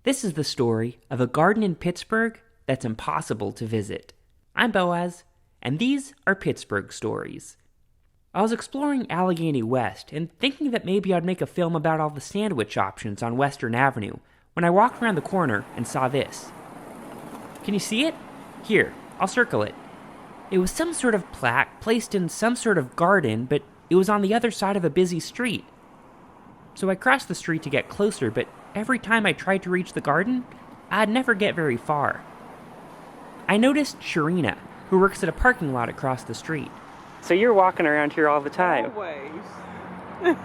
This is the story of a garden in Pittsburgh that's impossible to visit. I'm Boaz, and these are Pittsburgh Stories. I was exploring Allegheny West and thinking that maybe I'd make a film about all the sandwich options on Western Avenue when I walked around the corner and saw this. Can you see it? Here, I'll circle it. It was some sort of plaque placed in some sort of garden, but it was on the other side of a busy street. So I crossed the street to get closer, but every time I tried to reach the garden, I'd never get very far. I noticed Sharina, who works at a parking lot across the street. So you're walking around here all the time? Always.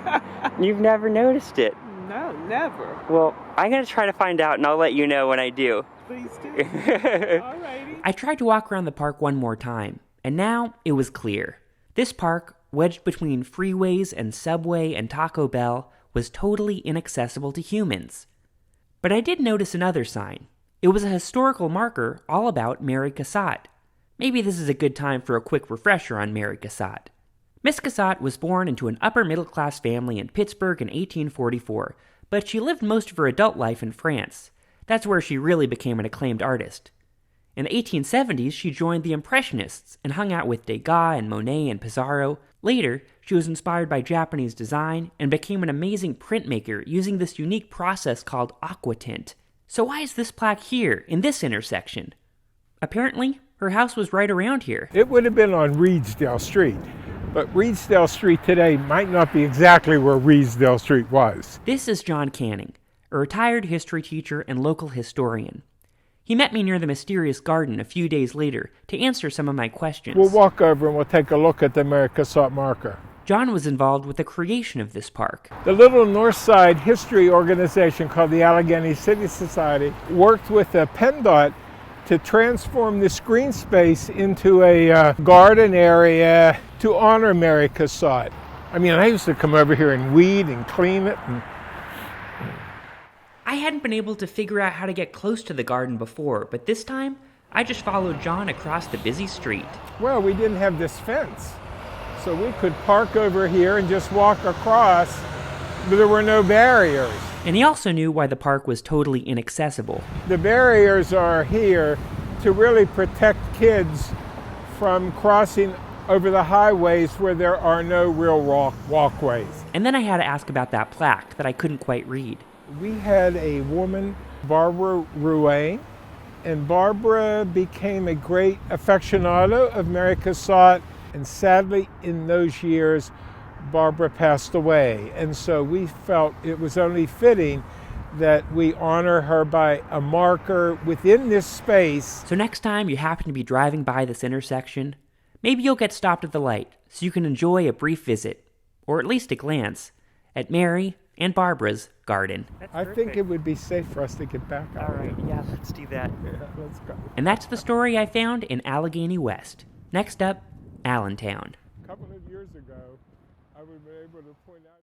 You've never noticed it? No, never. Well, I'm going to try to find out, and I'll let you know when I do. Please do. Alrighty. I tried to walk around the park one more time, and now it was clear. This park, wedged between freeways and Subway and Taco Bell, was totally inaccessible to humans. But I did notice another sign. It was a historical marker all about Mary Cassatt. Maybe this is a good time for a quick refresher on Mary Cassatt. Miss Cassatt was born into an upper-middle-class family in Pittsburgh in 1844, but she lived most of her adult life in France. That's where she really became an acclaimed artist. In the 1870s, she joined the Impressionists and hung out with Degas and Monet and Pissarro. Later, she was inspired by Japanese design and became an amazing printmaker using this unique process called aquatint. So why is this plaque here, in this intersection? Apparently, her house was right around here. It would have been on Reedsdale Street, but Reedsdale Street today might not be exactly where Reedsdale Street was. This is John Canning, a retired history teacher and local historian. He met me near the mysterious garden a few days later to answer some of my questions. We'll walk over and we'll take a look at the Mary Cassatt marker. John was involved with the creation of this park. The little North Side history organization called the Allegheny City Society worked with a PennDOT to transform this green space into a garden area to honor Mary Cassatt. I mean, I used to come over here and weed and clean it. I hadn't been able to figure out how to get close to the garden before, but this time, I just followed John across the busy street. Well, we didn't have this fence, so we could park over here and just walk across, but there were no barriers. And he also knew why the park was totally inaccessible. The barriers are here to really protect kids from crossing over the highways where there are no real walkways. And then I had to ask about that plaque that I couldn't quite read. We had a woman, Barbara Rouet, and Barbara became a great aficionado of Mary Cassatt, and sadly in those years Barbara passed away, and so we felt it was only fitting that we honor her by a marker within this space. So next time you happen to be driving by this intersection, maybe you'll get stopped at the light so you can enjoy a brief visit, or at least a glance, at Mary and Barbara's garden. I think it would be safe for us to get back out. All right, yeah, let's do that. Yeah, let's go. And that's the story I found in Allegheny West. Next up, Allentown. A couple of years ago, I was able to point out